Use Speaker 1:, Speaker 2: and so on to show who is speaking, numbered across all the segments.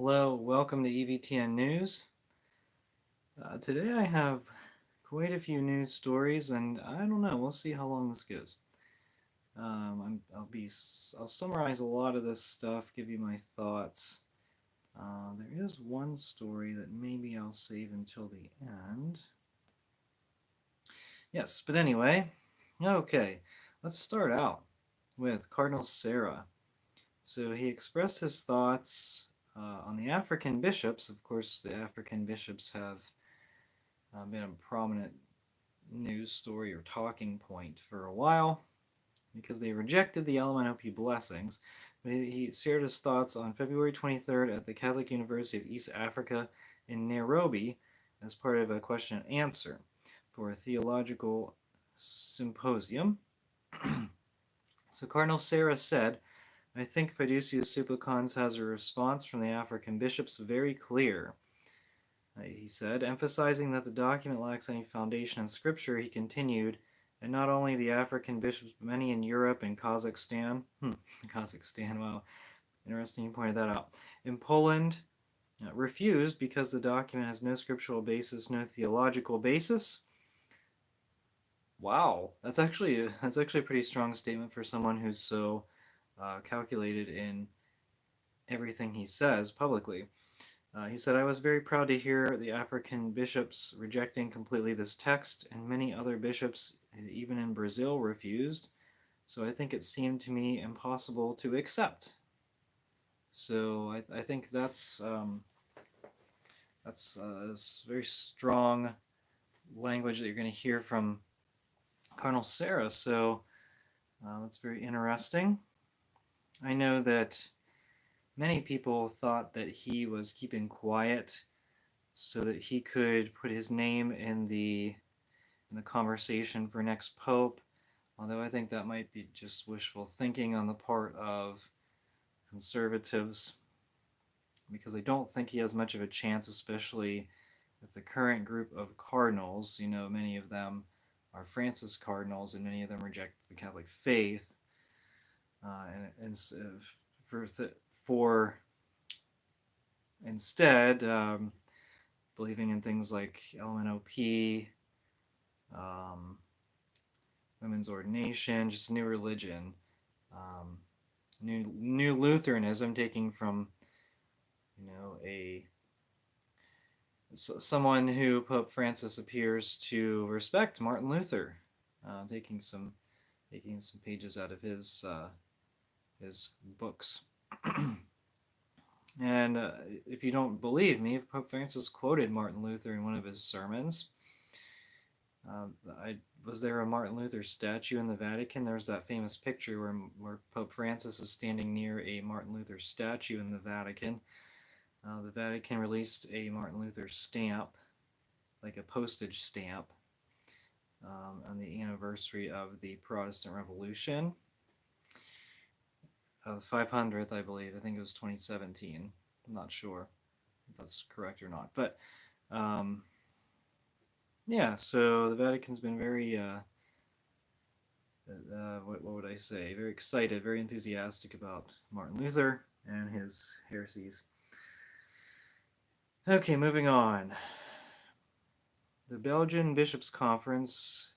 Speaker 1: Hello, welcome to EVTN News. Today I have quite a few news stories, and I don't know, we'll see how long this goes. I'll summarize a lot of this stuff, give you my thoughts. There is one story that maybe I'll save until the end. Yes, but anyway, okay, let's start out with Cardinal Sarah. So he expressed his thoughts on the African bishops. Of course, the African bishops have been a prominent news story or talking point for a while because they rejected the LMNOP blessings. But he shared his thoughts on February 23rd at the Catholic University of East Africa in Nairobi as part of a question and answer for a theological symposium. So Cardinal Sarah said, I think Fiducius Supplicans has a response from the African bishops very clear. He said, emphasizing that the document lacks any foundation in Scripture, he continued, and not only the African bishops, but many in Europe and Kazakhstan. Kazakhstan, wow, interesting you pointed that out. In Poland, refused because the document has no scriptural basis, no theological basis. Wow, that's actually a pretty strong statement for someone who's so calculated in everything he says publicly. He said, I was very proud to hear the African bishops rejecting completely this text, and many other bishops, even in Brazil, refused. So I think it seemed to me impossible to accept. So I think that's very strong language that you're going to hear from Cardinal Sarah. So that's very interesting. I know that many people thought that he was keeping quiet so that he could put his name in the conversation for next pope, although I think that might be just wishful thinking on the part of conservatives, because I don't think he has much of a chance, especially with the current group of cardinals. You know, many of them are Francis cardinals, and many of them reject the Catholic faith, and for instead believing in things like LMNOP, women's ordination, just new religion, new Lutheranism, taking from someone who Pope Francis appears to respect, Martin Luther, taking some pages out of his books. And if you don't believe me, Pope Francis quoted Martin Luther in one of his sermons. Was there a Martin Luther statue in the Vatican? There's that famous picture where Pope Francis is standing near a Martin Luther statue in the Vatican. The Vatican released a Martin Luther stamp, like a postage stamp, on the anniversary of the Protestant Revolution. 500th, I believe. I think it was 2017. I'm not sure if that's correct or not. But yeah, so the Vatican's been very, what would I say, very excited, very enthusiastic about Martin Luther and his heresies. Okay, moving on. The Belgian Bishops' Conference,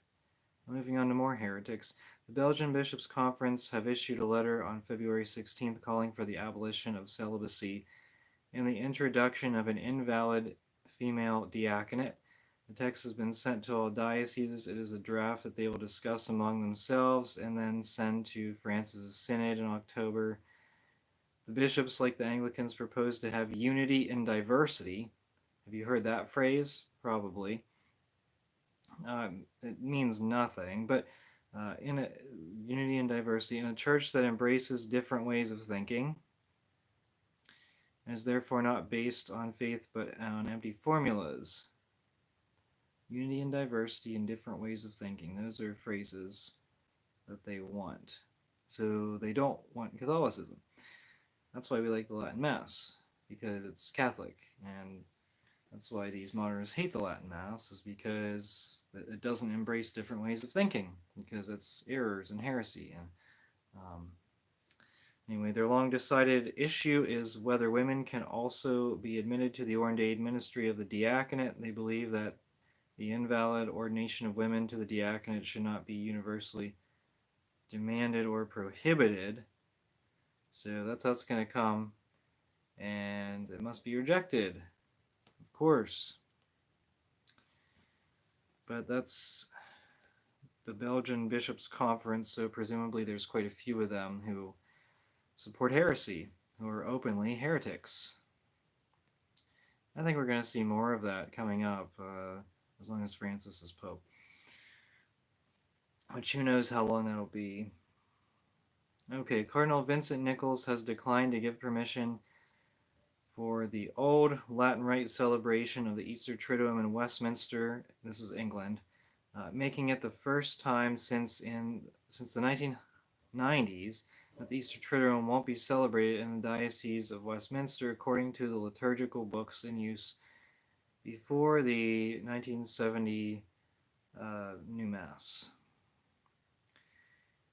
Speaker 1: moving on to more heretics. The Belgian Bishops' Conference have issued a letter on February 16th calling for the abolition of celibacy and the introduction of an invalid female diaconate. The text has been sent to all dioceses. It is a draft that they will discuss among themselves and then send to Francis' Synod in October. The bishops, like the Anglicans, propose to have unity in diversity. Have you heard that phrase? Probably. It means nothing, but in a unity and diversity in a church that embraces different ways of thinking and is therefore not based on faith but on empty formulas. Unity and diversity in different ways of thinking. Those are phrases that they want. So they don't want Catholicism. That's why we like the Latin Mass, because it's Catholic, and that's why these modernists hate the Latin Mass, is because it doesn't embrace different ways of thinking, because it's errors and heresy. And Anyway, their long decided issue is whether women can also be admitted to the ordained ministry of the diaconate. They believe that the invalid ordination of women to the diaconate should not be universally demanded or prohibited. So that's how it's going to come. And it must be rejected, of course. But that's the Belgian Bishops' Conference, so presumably there's quite a few of them who support heresy, who are openly heretics. I think we're going to see more of that coming up, as long as Francis is Pope. Which who knows how long that'll be. Okay, Cardinal Vincent Nichols has declined to give permission for the old Latin Rite celebration of the Easter Triduum in Westminster. This is England, making it the first time since the 1990s that the Easter Triduum won't be celebrated in the Diocese of Westminster according to the liturgical books in use before the 1970 New Mass.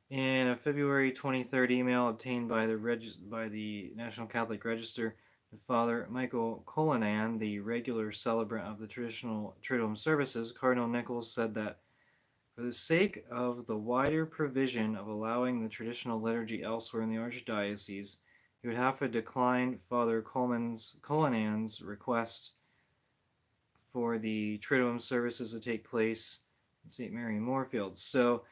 Speaker 1: In a February 23rd email obtained by the National Catholic Register, Father Michael Colinan, the regular celebrant of the traditional Triduum services, Cardinal Nichols said that for the sake of the wider provision of allowing the traditional liturgy elsewhere in the Archdiocese, he would have to decline Father Colinan's request for the Triduum services to take place in St. Mary Moorfields. So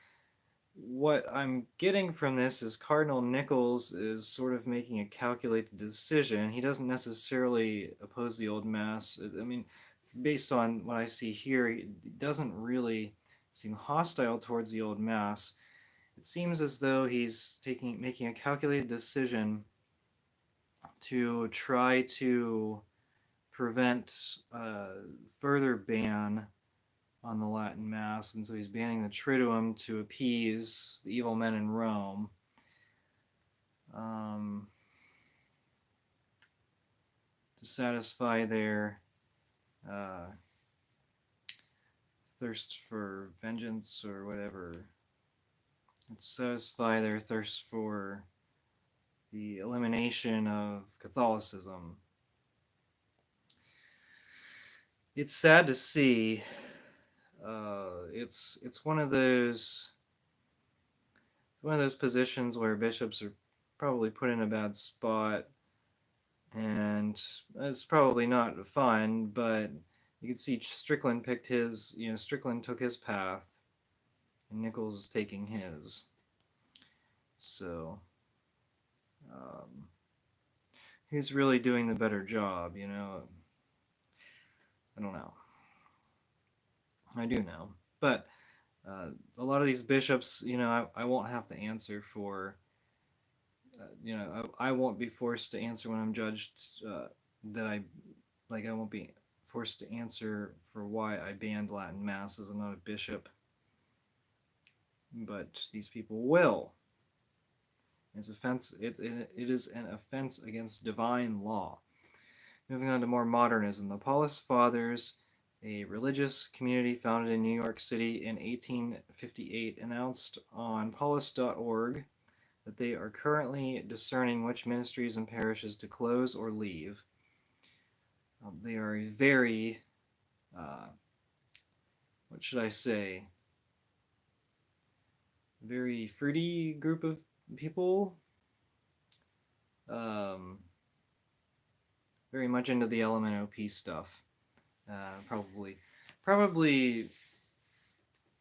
Speaker 1: what I'm getting from this is Cardinal Nichols is sort of making a calculated decision. He doesn't necessarily oppose the Old Mass. I mean, based on what I see here, he doesn't really seem hostile towards the Old Mass. It seems as though he's making a calculated decision to try to prevent further ban on the Latin Mass, and so he's banning the Triduum to appease the evil men in Rome. To satisfy their thirst for vengeance or whatever. To satisfy their thirst for the elimination of Catholicism. It's sad to see. It's one of those positions where bishops are probably put in a bad spot, and it's probably not fun. But you can see Strickland Strickland took his path, and Nichols is taking his. So, who's really doing the better job? I don't know. I do know. But a lot of these bishops, I won't have to answer for, I won't be forced to answer when I'm judged I won't be forced to answer for why I banned Latin Mass as I'm not a bishop. But these people will. It is an offense against divine law. Moving on to more modernism. The Paulist Fathers, a religious community founded in New York City in 1858, announced on paulist.org that they are currently discerning which ministries and parishes to close or leave. They are a very, what should I say, very fruity group of people. Very much into the LMNOP stuff. Probably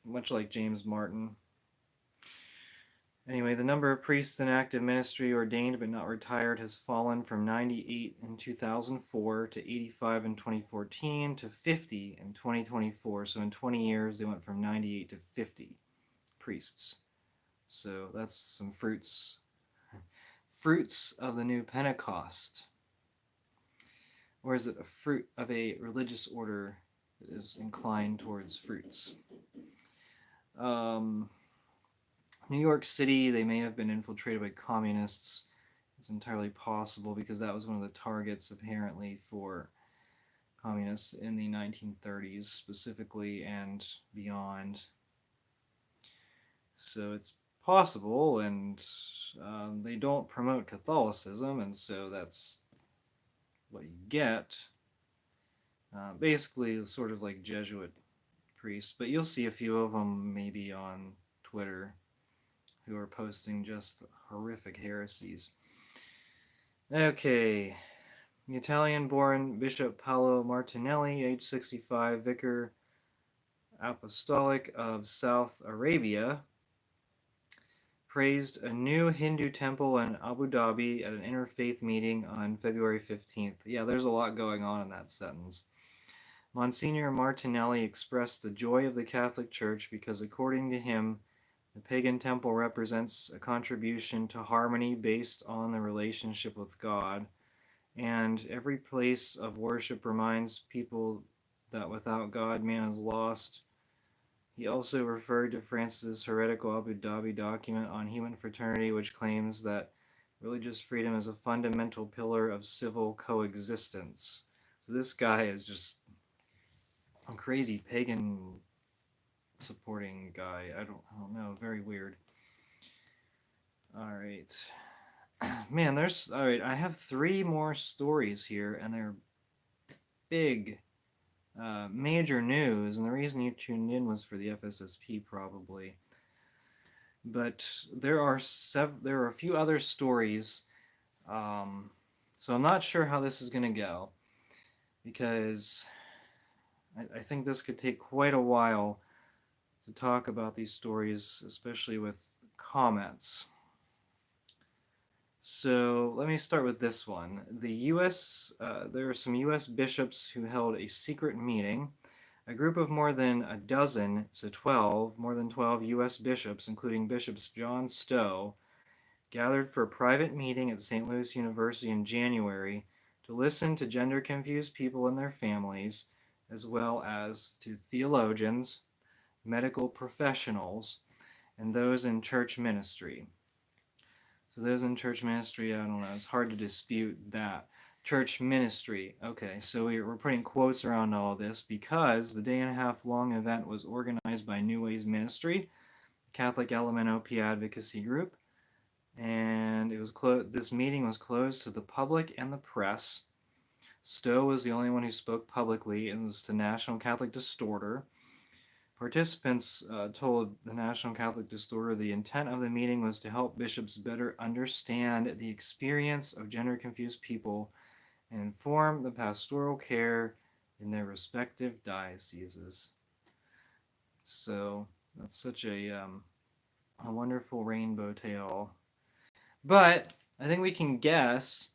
Speaker 1: much like James Martin. Anyway, the number of priests in active ministry ordained but not retired has fallen from 98 in 2004 to 85 in 2014 to 50 in 2024. So in 20 years, they went from 98 to 50 priests. So that's some fruits of the new Pentecost. Or is it a fruit of a religious order that is inclined towards fruits? New York City, they may have been infiltrated by communists. It's entirely possible because that was one of the targets apparently for communists in the 1930s specifically and beyond. So it's possible, and they don't promote Catholicism, and so that's what you get. Basically, sort of like Jesuit priests, but you'll see a few of them maybe on Twitter who are posting just horrific heresies. Okay, the Italian-born Bishop Paolo Martinelli, age 65, vicar apostolic of South Arabia, praised a new Hindu temple in Abu Dhabi at an interfaith meeting on February 15th. Yeah, there's a lot going on in that sentence. Monsignor Martinelli expressed the joy of the Catholic Church because, according to him, the pagan temple represents a contribution to harmony based on the relationship with God, and every place of worship reminds people that without God, man is lost. He also referred to France's heretical Abu Dhabi document on human fraternity, which claims that religious freedom is a fundamental pillar of civil coexistence. So this guy is just a crazy pagan supporting guy. I don't know. Very weird. All right. Man, there's all right. I have 3 more stories here, and they're big, major news. And the reason you tuned in was for the FSSP, probably. But there are a few other stories. So I'm not sure how this is gonna go, because I think this could take quite a while to talk about these stories, especially with comments. So let me start with this one. There are some U.S. bishops who held a secret meeting. A group of more than 12 U.S. bishops, including Bishops John Stowe, gathered for a private meeting at St. Louis University in January to listen to gender-confused people and their families, as well as to theologians, medical professionals, and those in church ministry. So those in church ministry, I don't know, it's hard to dispute that. Church ministry. Okay, so we're putting quotes around all this because the day-and-a-half-long event was organized by New Ways Ministry, Catholic LMNOP advocacy group, and it was this meeting was closed to the public and the press. Stowe was the only one who spoke publicly, and was the National Catholic Distorter. Participants told the National Catholic Distorter the intent of the meeting was to help bishops better understand the experience of gender-confused people and inform the pastoral care in their respective dioceses. So that's such a wonderful rainbow tale. But I think we can guess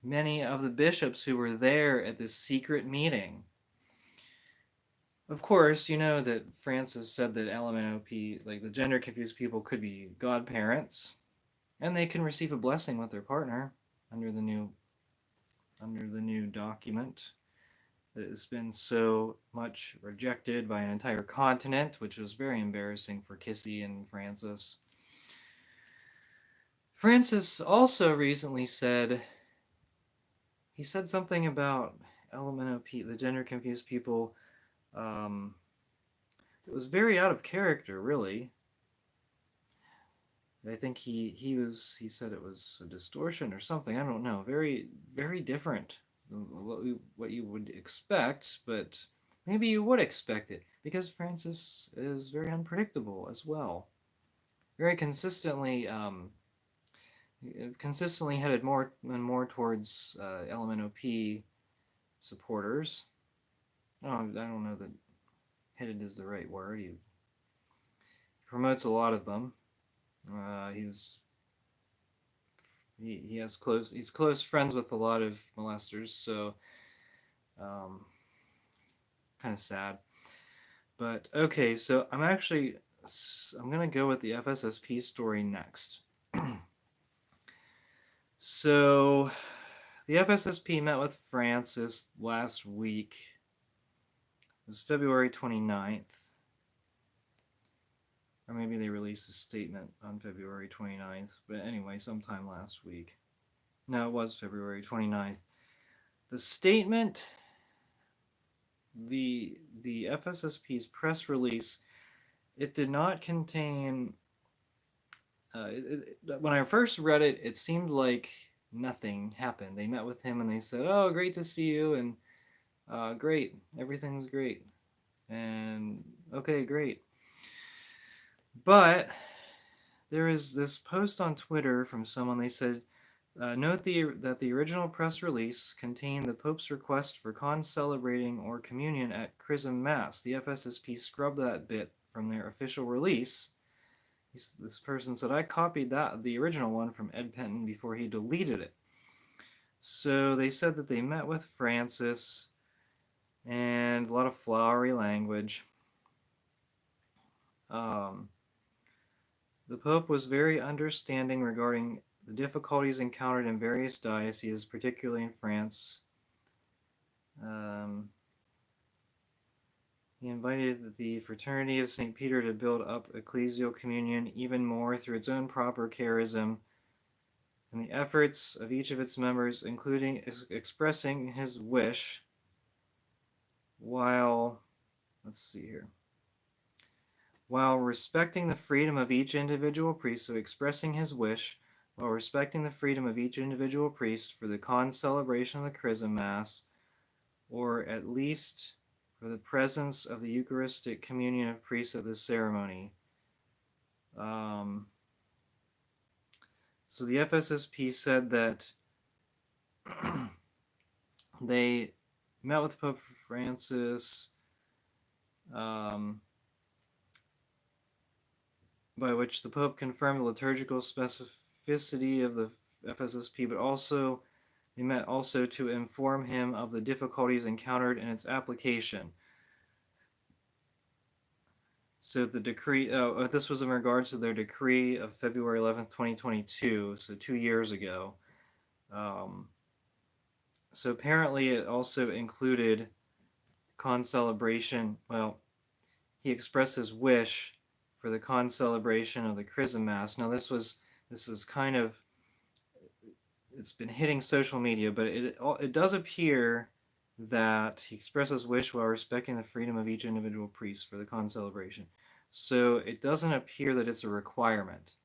Speaker 1: many of the bishops who were there at this secret meeting. Of course, you know that Francis said that LMNOP, like the gender confused people, could be godparents, and they can receive a blessing with their partner under the new document that has been so much rejected by an entire continent, which was very embarrassing for Kissy and Francis. Francis also recently said something about LMNOP, the gender confused people. It was very out of character, really. I think he said it was a distortion or something. I don't know. Very, very different than what you would expect, but maybe you would expect it because Francis is very unpredictable as well. Very consistently headed more and more towards LMNOP supporters. I don't know that headed is the right word. He promotes a lot of them. He's close friends with a lot of molesters, so kind of sad. But okay, so I'm gonna go with the FSSP story next. So the FSSP met with Francis last week. It was February 29th. Or maybe they released a statement on February 29th. But anyway, sometime last week. No, it was February 29th. The statement, the FSSP's press release, it did not contain when I first read it, it seemed like nothing happened. They met with him and they said, "Oh, great to see you," and great, everything's great, and okay, great. But there is this post on Twitter from someone. They said, note that the original press release contained the Pope's request for concelebrating or communion at Chrism Mass. The FSSP scrubbed that bit from their official release. This person said, I copied the original one from Ed Penton before he deleted it. So they said that they met with Francis and a lot of flowery language. The Pope was very understanding regarding the difficulties encountered in various dioceses, particularly in France. He invited the Fraternity of St. Peter to build up ecclesial communion even more through its own proper charism and the efforts of each of its members, including expressing his wish while, let's see here, while respecting the freedom of each individual priest, so expressing his wish while respecting the freedom of each individual priest for the concelebration of the Chrism Mass, or at least for the presence of the Eucharistic communion of priests at this ceremony. So the FSSP said that they met with Pope Francis, by which the Pope confirmed the liturgical specificity of the FSSP, but also they met also to inform him of the difficulties encountered in its application. So the decree, this was in regards to their decree of February 11th, 2022, so 2 years ago. So apparently it also included concelebration. Well, he expressed his wish for the concelebration of the Chrism Mass. Now this is kind of, it's been hitting social media, but it does appear that he expressed his wish while respecting the freedom of each individual priest for the concelebration. So it doesn't appear that it's a requirement.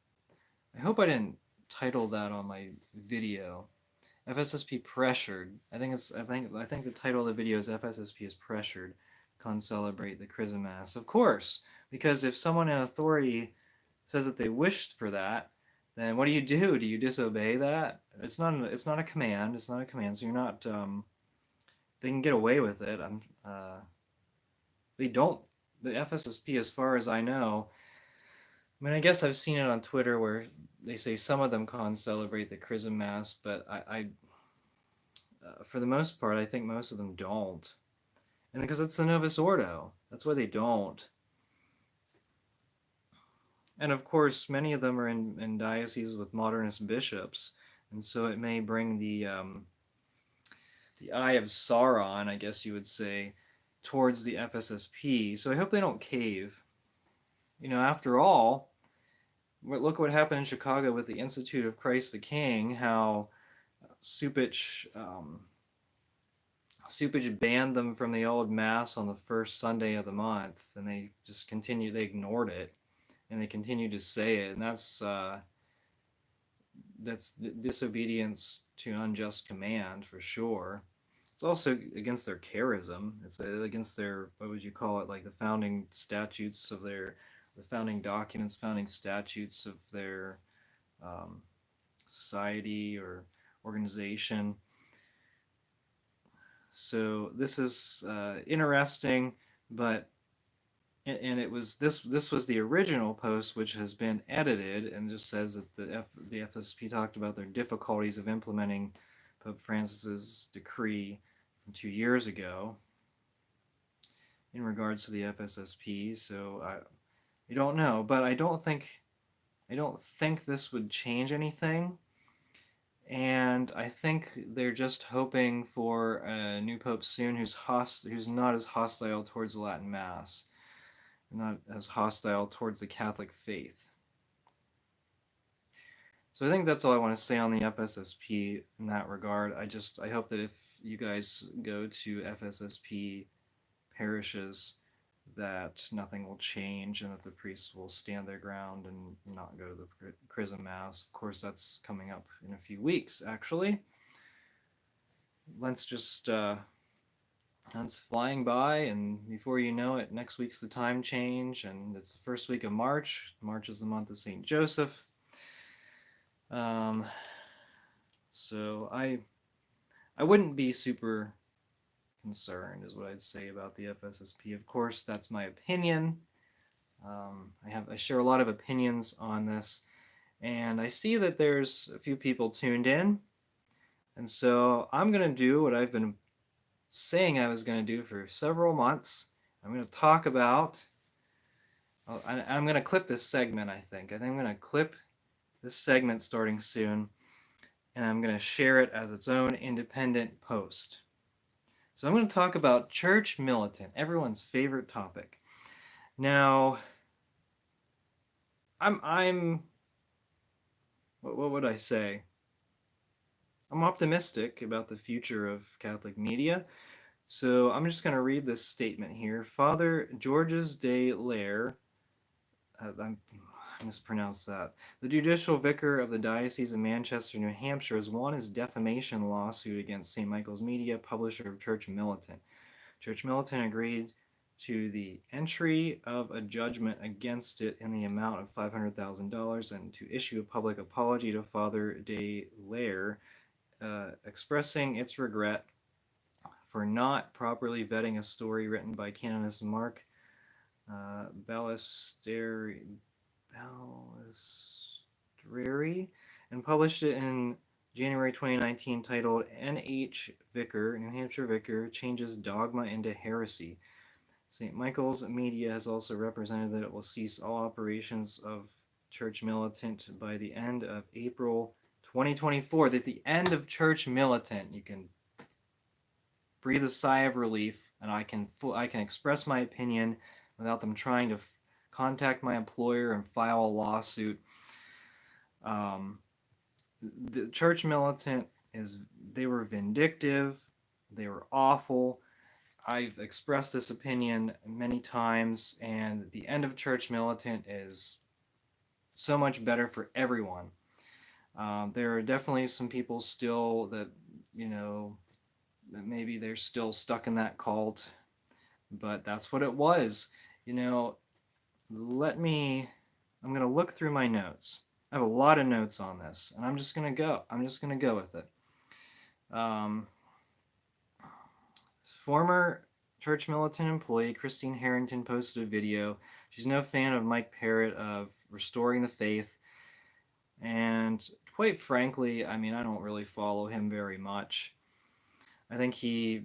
Speaker 1: I hope I didn't title that on my video. FSSP pressured. I think the title of the video is FSSP is pressured. Concelebrate the Chrism Mass. Of course, because if someone in authority says that they wished for that, then what do? Do you disobey that? It's not a command. It's not a command. So you're not. They can get away with it. They don't. The FSSP, as far as I know, I mean, I guess I've seen it on Twitter where they say some of them concelebrate the Chrism Mass, but for the most part, I think most of them don't. And because it's the Novus Ordo, that's why they don't. And of course, many of them are in dioceses with modernist bishops, and so it may bring the eye of Sauron, I guess you would say, towards the FSSP. So I hope they don't cave. You know, after all, look what happened in Chicago with the Institute of Christ the King, how Supich banned them from the old Mass on the first Sunday of the month, and they just continued, they ignored it, and they continued to say it, and that's disobedience to an unjust command for sure. It's also against their charism. It's against their, what would you call it, like the founding statutes of their, the founding documents, founding statutes of their society or organization. So this is interesting, but it was this was the original post, which has been edited and just says that the FSP talked about their difficulties of implementing Pope Francis's decree from 2 years ago in regards to the FSSP. So I don't know, but I don't think this would change anything. And I think they're just hoping for a new pope soon who's not as hostile towards the Latin Mass, not as hostile towards the Catholic faith. So I think that's all I want to say on the FSSP in that regard. I hope that if you guys go to FSSP parishes, that nothing will change and that the priests will stand their ground and not go to the Chrism Mass. Of course, that's coming up in a few weeks, actually. Lent's just that's flying by, and before you know it, next week's the time change, and it's the first week of March. March is the month of St. Joseph. So I wouldn't be super concerned, is what I'd say about the FSSP. Of course, that's my opinion. I share a lot of opinions on this, and I see that there's a few people tuned in, and so I'm going to do what I've been saying I was going to do for several months. I'm going to talk about, I'm going to clip this segment, I think. I'm going to clip this segment starting soon, and I'm going to share it as its own independent post. So I'm going to talk about church militant, everyone's favorite topic. Now, what would I say? I'm optimistic about the future of Catholic media. So I'm just going to read this statement here. Father Georges de Lair, I mispronounced that. The judicial vicar of the Diocese of Manchester, New Hampshire, has won his defamation lawsuit against St. Michael's Media, publisher of Church Militant. Church Militant agreed to the entry of a judgment against it in the amount of $500,000 and to issue a public apology to Father de Lair, expressing its regret for not properly vetting a story written by canonist Mark Ballesteri and published it in January 2019, titled NH Vicar, New Hampshire Vicar, Changes Dogma into Heresy. St. Michael's Media has also represented that it will cease all operations of Church Militant by the end of April 2024. That's the end of Church Militant. You can breathe a sigh of relief, and I can express my opinion without them trying to contact my employer and file a lawsuit. The Church Militant they were vindictive, they were awful. I've expressed this opinion many times, and the end of Church Militant is so much better for everyone. There are definitely some people still that, maybe they're still stuck in that cult, but that's what it was. I'm going to look through my notes. I have a lot of notes on this, and I'm just going to go with it. Former Church Militant employee Christine Harrington posted a video. She's no fan of Mike Parrott of Restoring the Faith, and quite frankly, I don't really follow him very much. I think they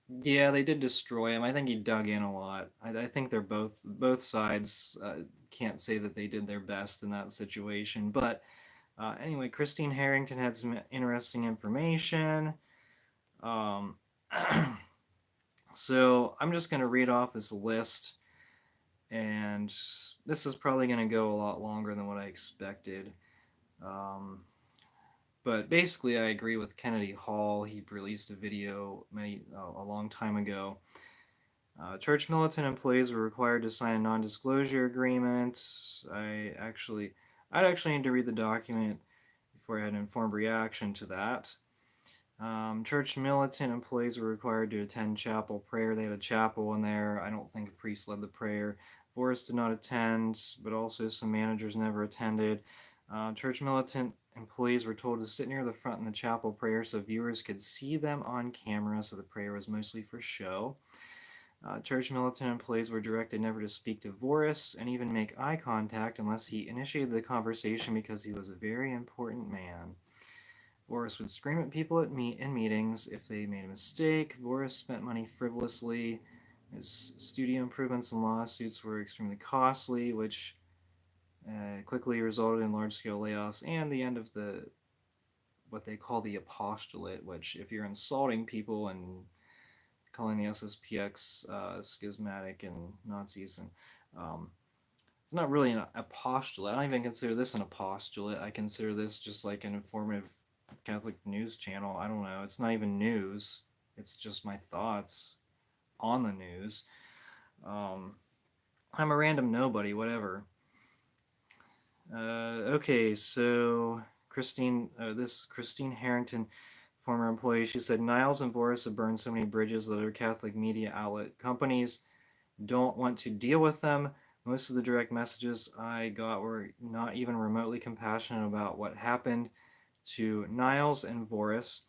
Speaker 1: did destroy him. I think he dug in a lot. I think they're both sides can't say that they did their best in that situation. But anyway, Christine Harrington had some interesting information. So I'm just going to read off this list, and this is probably going to go a lot longer than what I expected. But basically, I agree with Kennedy Hall. He released a video a long time ago. Church Militant employees were required to sign a non-disclosure agreement. I'd actually need to read the document before I had an informed reaction to that. Church Militant employees were required to attend chapel prayer. They had a chapel in there. I don't think a priest led the prayer. Voris did not attend, but also some managers never attended. Church Militant employees were told to sit near the front in the chapel prayer so viewers could see them on camera, so the prayer was mostly for show. Church Militant employees were directed never to speak to Voris and even make eye contact unless he initiated the conversation because he was a very important man. Voris would scream at people in meetings if they made a mistake. Voris spent money frivolously. His studio improvements and lawsuits were extremely costly, which quickly resulted in large-scale layoffs and the end of what they call the apostolate, which, if you're insulting people and calling the SSPX schismatic and Nazis, and it's not really an apostolate. I don't even consider this an apostolate. I consider this just like an informative Catholic news channel. I don't know. It's not even news. It's just my thoughts on the news. I'm a random nobody, whatever. Okay, so Christine Harrington, former employee, she said Niles and Voris have burned so many bridges that other Catholic media outlet companies don't want to deal with them. Most of the direct messages I got were not even remotely compassionate about what happened to Niles and Voris.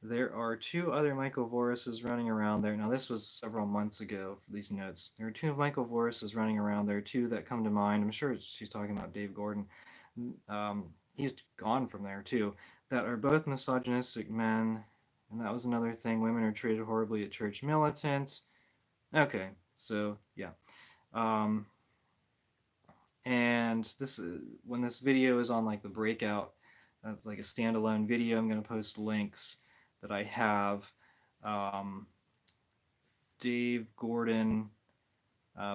Speaker 1: There are two other Michael Vorises running around there. Now, this was several months ago for these notes. There are two Michael Vorises running around there, two that come to mind. I'm sure she's talking about Dave Gordon. He's gone from there, too. That are both misogynistic men. And that was another thing. Women are treated horribly at church militants. Okay, so, yeah. And this when this video is on like the breakout, that's like a standalone video. I'm going to post links that I have. Dave Gordon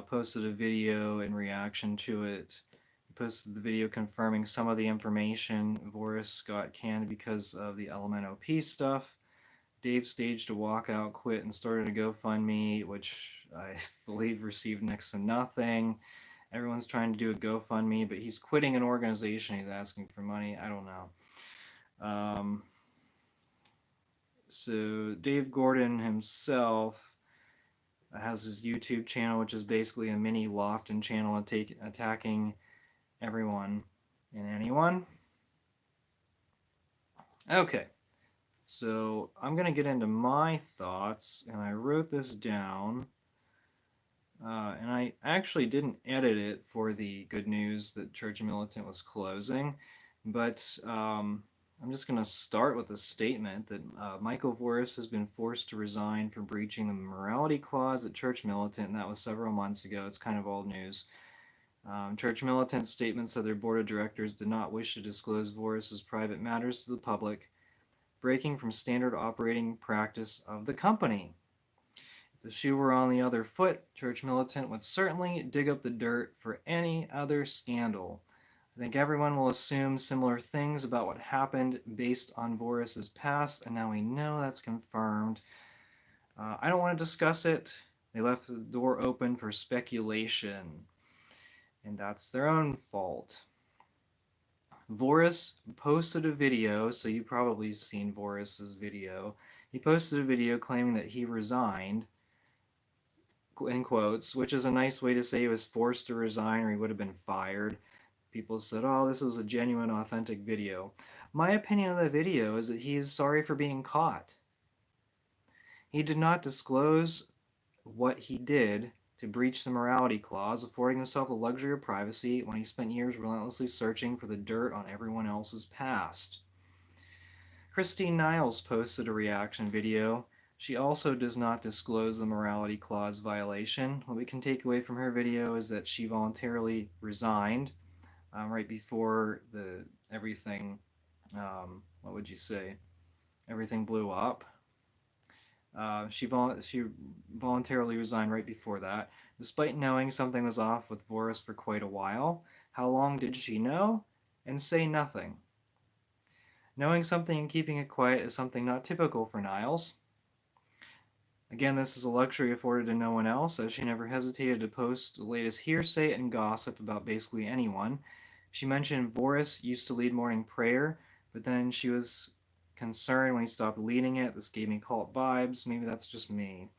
Speaker 1: posted a video in reaction to it. He posted the video confirming some of the information. Voris got canned because of the LMNOP stuff. Dave staged a walkout, quit, and started a GoFundMe, which I believe received next to nothing. Everyone's trying to do a GoFundMe, but he's quitting an organization. He's asking for money. I don't know. So Dave Gordon himself has his YouTube channel, which is basically a mini Lofton channel attacking everyone and anyone. Okay, so I'm going to get into my thoughts, and I wrote this down. And I actually didn't edit it for the good news that Church Militant was closing, but I'm just going to start with a statement that Michael Voris has been forced to resign for breaching the morality clause at Church Militant, and that was several months ago. It's kind of old news. Church Militant's statement said their board of directors did not wish to disclose Voris's private matters to the public, breaking from standard operating practice of the company. If the shoe were on the other foot, Church Militant would certainly dig up the dirt for any other scandal. I think everyone will assume similar things about what happened based on Voris's past, and now we know that's confirmed. I don't want to discuss it. They left the door open for speculation, and that's their own fault. Voris posted a video, so you've probably seen Voris's video. He posted a video claiming that he resigned, in quotes, which is a nice way to say he was forced to resign or he would have been fired. People said, oh, this was a genuine, authentic video. My opinion of the video is that he is sorry for being caught. He did not disclose what he did to breach the morality clause, affording himself the luxury of privacy when he spent years relentlessly searching for the dirt on everyone else's past. Christine Niles posted a reaction video. She also does not disclose the morality clause violation. What we can take away from her video is that she voluntarily resigned right before everything, what would you say, everything blew up. She voluntarily resigned right before that, despite knowing something was off with Voris for quite a while. How long did she know? And say nothing. Knowing something and keeping it quiet is something not typical for Niles. Again, this is a luxury afforded to no one else, as she never hesitated to post the latest hearsay and gossip about basically anyone. She mentioned Voris used to lead morning prayer, but then she was concerned when he stopped leading it. This gave me cult vibes. Maybe that's just me.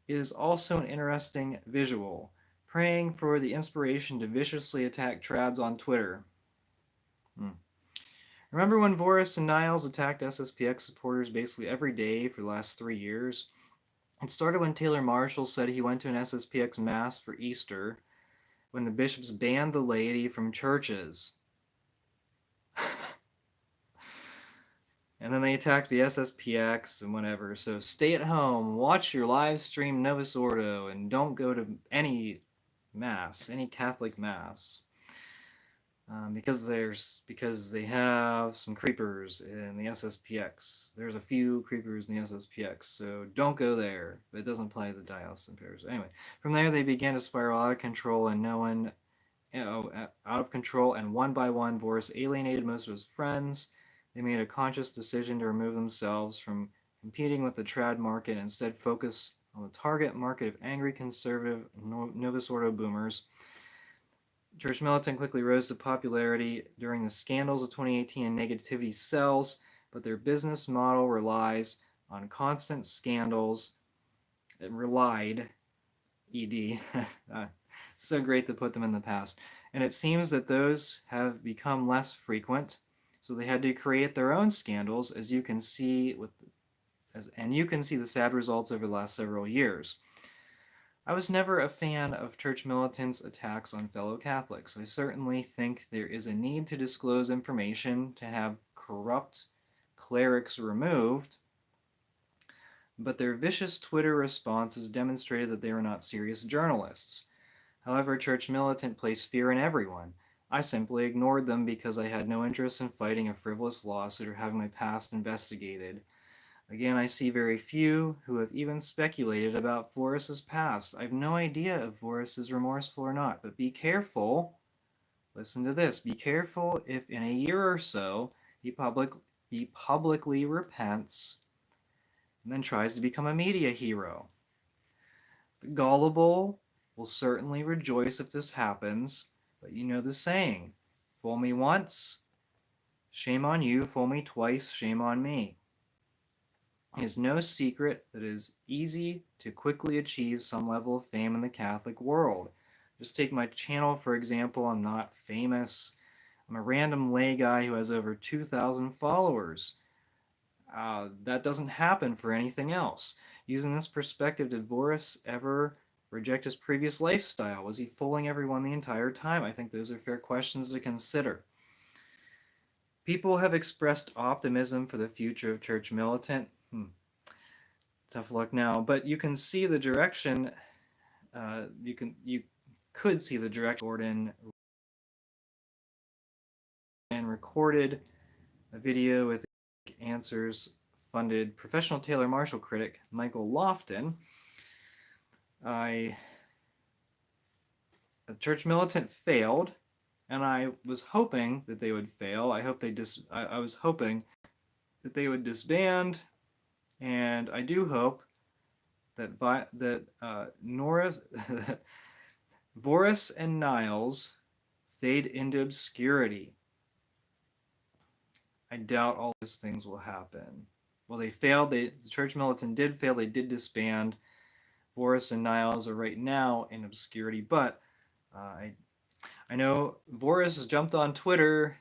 Speaker 1: It is also an interesting visual. Praying for the inspiration to viciously attack trads on Twitter. Remember when Voris and Niles attacked SSPX supporters basically every day for the last 3 years? It started when Taylor Marshall said he went to an SSPX mass for Easter, when the bishops banned the laity from churches. And then they attacked the SSPX and whatever. So stay at home, watch your live stream Novus Ordo, and don't go to any mass, any Catholic mass. Because they have some creepers in the SSPX. There's a few creepers in the SSPX, so don't go there. But it doesn't apply to the diocesan parish. Anyway, from there they began to spiral out of control, and out of control, and one by one, Voris alienated most of his friends. They made a conscious decision to remove themselves from competing with the trad market and instead focus on the target market of angry conservative Novus Ordo boomers. Church Militant quickly rose to popularity during the scandals of 2018 and negativity sells, but their business model relies on constant scandals. It relied, ED. So great to put them in the past. And it seems that those have become less frequent, so they had to create their own scandals, as you can see and you can see the sad results over the last several years. I was never a fan of church militants' attacks on fellow Catholics. I certainly think there is a need to disclose information to have corrupt clerics removed, but their vicious Twitter responses demonstrated that they were not serious journalists. However, Church Militant placed fear in everyone. I simply ignored them because I had no interest in fighting a frivolous lawsuit or having my past investigated. Again, I see very few who have even speculated about Forrest's past. I have no idea if Forrest is remorseful or not, but be careful. Listen to this. Be careful if in a year or so he publicly repents and then tries to become a media hero. The gullible will certainly rejoice if this happens, but you know the saying, fool me once, shame on you, fool me twice, shame on me. It is no secret that it is easy to quickly achieve some level of fame in the Catholic world. Just take my channel, for example. I'm not famous. I'm a random lay guy who has over 2,000 followers. That doesn't happen for anything else. Using this perspective, did Voris ever reject his previous lifestyle? Was he fooling everyone the entire time? I think those are fair questions to consider. People have expressed optimism for the future of Church Militant. Tough luck now, but you can see the direction. You could see the direct Gordon and recorded a video with Answers funded professional Taylor Marshall critic Michael Lofton. Church Militant failed, and I was hoping that they would fail. I was hoping that they would disband, and I do hope that Voris and Niles fade into obscurity. I doubt all those things will happen. Well, they failed. The Church Militant did fail. They did disband. Voris and Niles are right now in obscurity, but I know Voris has jumped on Twitter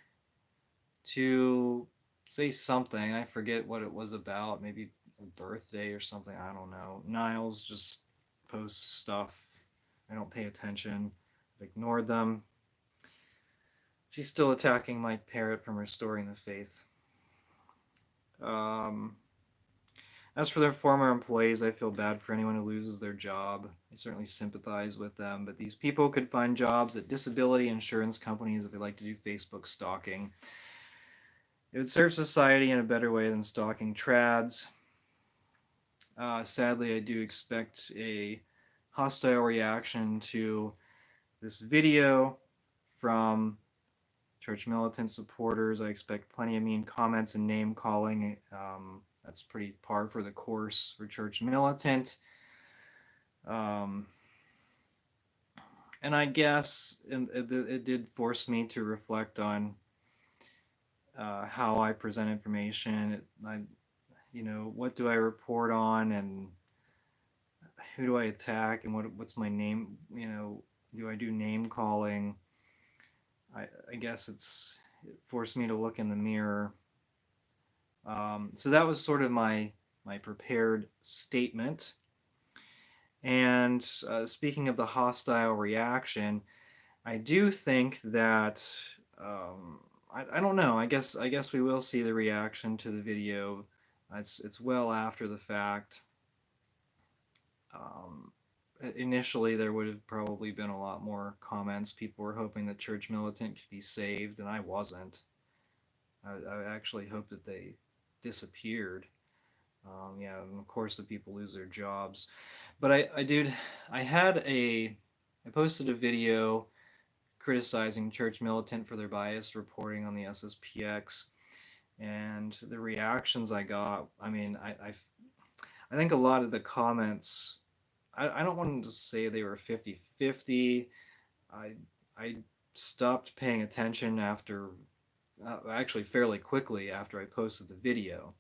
Speaker 1: to say something. I forget what it was about. Maybe a birthday or something. I don't know. Niles just posts stuff. I don't pay attention. I've ignored them. She's still attacking my parrot from restoring the faith. As for their former employees, I feel bad for anyone who loses their job. I certainly sympathize with them, but these people could find jobs at disability insurance companies if they like to do Facebook stalking. It would serve society in a better way than stalking trads. Sadly, I do expect a hostile reaction to this video from Church Militant supporters. I expect plenty of mean comments and name calling. That's pretty par for the course for Church Militant. And I guess it did force me to reflect on how I present information. What do I report on, and who do I attack, and what's my name? Do I do name calling? I guess it forced me to look in the mirror. So that was sort of my prepared statement. And speaking of the hostile reaction, I do think that I don't know. I guess we will see the reaction to the video. It's well after the fact. Initially, there would have probably been a lot more comments. People were hoping that Church Militant could be saved, and I wasn't. I actually hoped that they disappeared. And of course the people lose their jobs. But I posted a video criticizing Church Militant for their biased reporting on the SSPX, and the reactions I got, I think a lot of the comments I don't want to say they were 50-50. I I stopped paying attention after actually fairly quickly after I posted the video.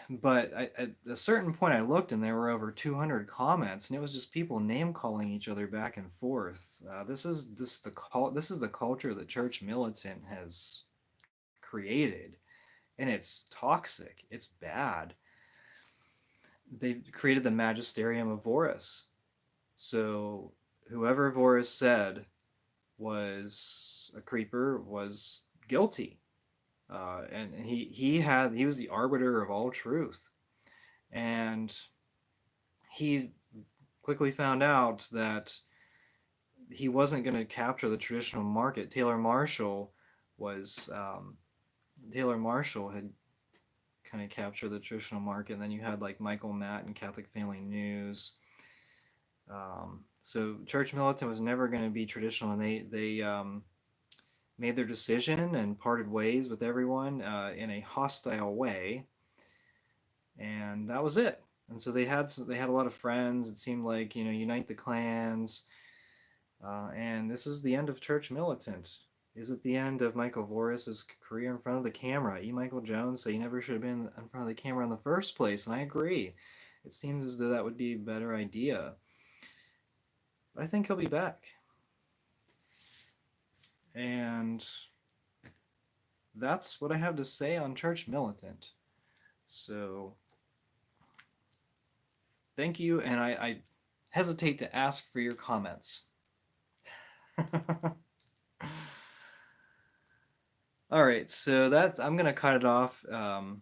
Speaker 1: But at a certain point, I looked and there were over 200 comments, and it was just people name calling each other back and forth. This is the culture that Church Militant has created, and it's toxic. It's bad. They created the magisterium of Vorus. So whoever Vorus said was a creeper was guilty, and he was the arbiter of all truth, and he quickly found out that he wasn't going to capture the traditional market. Was Taylor Marshall had kind of captured the traditional market, and then you had like Michael Matt and Catholic Family News. So Church Militant was never going to be traditional, and they made their decision and parted ways with everyone in a hostile way, and that was it. And so they had a lot of friends. It seemed like, unite the clans, and this is the end of Church Militant. Is it the end of Michael Voris's career in front of the camera? E. Michael Jones said he never should have been in front of the camera in the first place, and I agree. It seems as though that would be a better idea. But I think he'll be back. And that's what I have to say on Church Militant. So, thank you, and I hesitate to ask for your comments. All right, so I'm gonna cut it off. I'm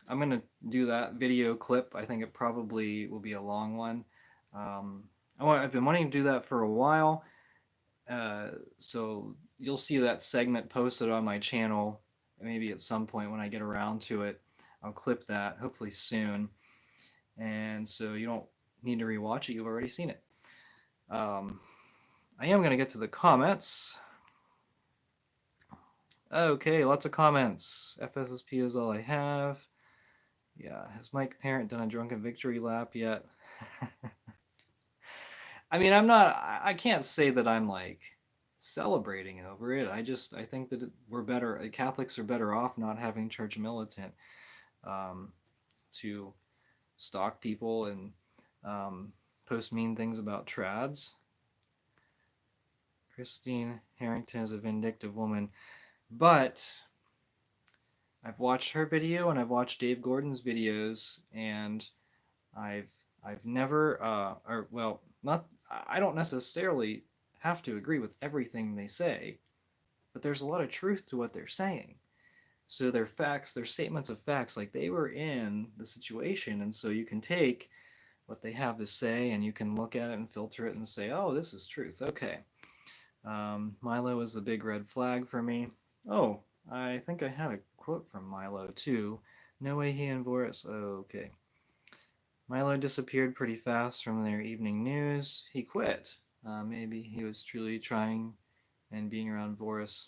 Speaker 1: gonna do that video clip. I think it probably will be a long one. I've been wanting to do that for a while, so you'll see that segment posted on my channel. Maybe at some point when I get around to it, I'll clip that. Hopefully soon, and so you don't need to rewatch it. You've already seen it. I am gonna get to the comments. Okay, lots of comments. FSSP is all I have. Yeah, has Mike Parent done a drunken victory lap yet? I mean, I can't say that I'm like celebrating over it. I think that Catholics are better off not having Church Militant to stalk people and post mean things about trads. Christine Harrington is a vindictive woman. But I've watched her video and I've watched Dave Gordon's videos, and I've never I don't necessarily have to agree with everything they say, but there's a lot of truth to what they're saying. So they're facts, they're statements of facts, like they were in the situation, and so you can take what they have to say and you can look at it and filter it and say, oh, this is truth. Okay. Milo is the big red flag for me. Oh, I think I had a quote from Milo too. No way he and Voris. Oh, okay. Milo disappeared pretty fast from their evening news. He quit. Maybe he was truly trying and being around Voris.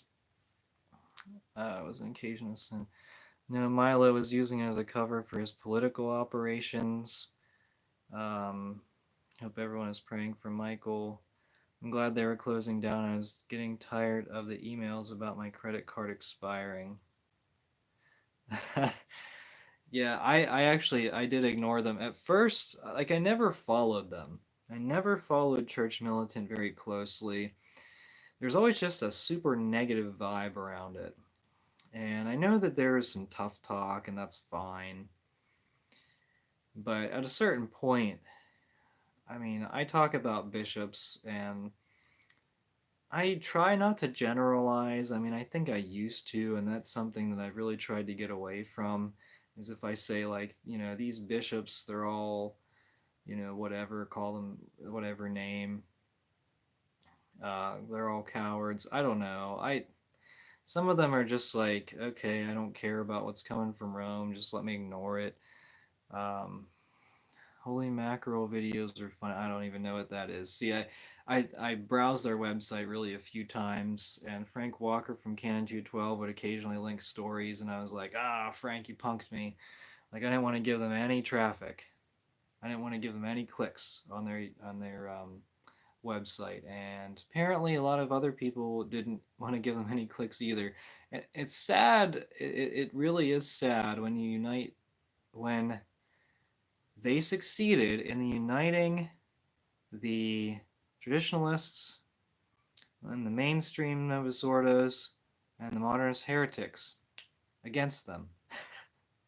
Speaker 1: It was an occasional sin. No, Milo was using it as a cover for his political operations. Hope everyone is praying for Michael. I'm glad they were closing down. I was getting tired of the emails about my credit card expiring. Yeah, I did ignore them. At first, like I never followed them. I never followed Church Militant very closely. There's always just a super negative vibe around it. And I know that there is some tough talk, and that's fine. But at a certain point, I mean, I talk about bishops and I try not to generalize. I mean, I think I used to, and that's something that I've really tried to get away from. Is if I say, like, these bishops, they're all, whatever, call them whatever name, they're all cowards. I don't know. Some of them are just like, okay, I don't care about what's coming from Rome, just let me ignore it. Holy mackerel videos are fun. I don't even know what that is. See, I browsed their website really a few times, and Frank Walker from Canon 212 would occasionally link stories, and I was like, Frank, you punked me. Like, I didn't want to give them any traffic. I didn't want to give them any clicks on their website, and apparently a lot of other people didn't want to give them any clicks either. And it's sad. It really is sad when you unite when they succeeded in uniting the traditionalists and the mainstream Novus Ordos and the modernist heretics against them.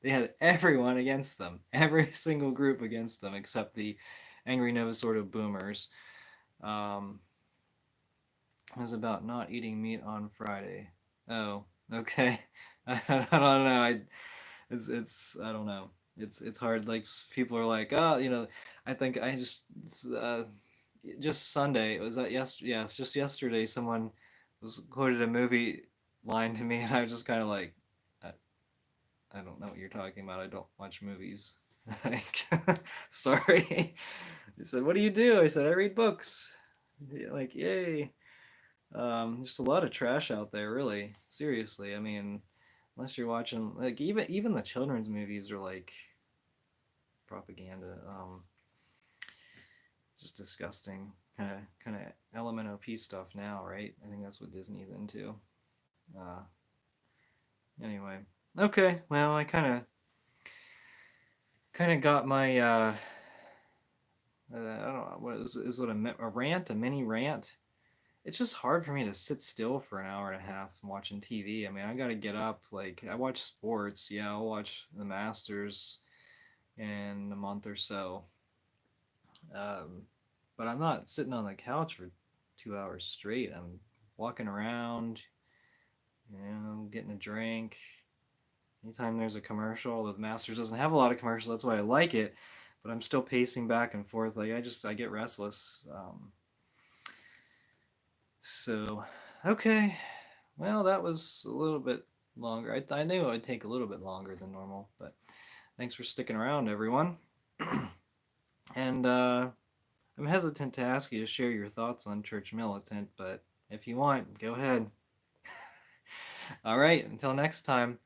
Speaker 1: They had everyone against them, every single group against them, except the angry Novus Ordo boomers. It was about not eating meat on Friday. Oh, okay. I don't know. It's I don't know. It's hard. Like people are like, oh, I think I just Sunday. It was yesterday. Yeah, it's just yesterday. Someone was quoted a movie line to me, and I was just kind of like, I don't know what you're talking about. I don't watch movies. Like, sorry. He said, "What do you do?" I said, "I read books." Like, yay. Just a lot of trash out there, really. Seriously, I mean, unless you're watching, like, even the children's movies are like propaganda. Just disgusting, kind of LMNOP stuff now, right? I think that's what Disney's into. Uh, anyway, okay. Well, I kind of got my I don't know what is what a rant, a mini rant. It's just hard for me to sit still for an hour and a half watching TV. I mean, I got to get up. Like, I watch sports. Yeah, I'll watch the Masters in a month or so. Um, but I'm not sitting on the couch for 2 hours straight. I'm walking around, getting a drink. Anytime there's a commercial, the Masters doesn't have a lot of commercials. That's why I like it. But I'm still pacing back and forth. Like, I get restless. So, okay. Well, that was a little bit longer. I knew it would take a little bit longer than normal, but thanks for sticking around, everyone. And I'm hesitant to ask you to share your thoughts on Church Militant, but if you want, go ahead. All right, until next time,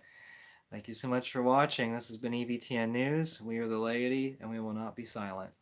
Speaker 1: thank you so much for watching. This has been EVTN News. We are the laity, and we will not be silent.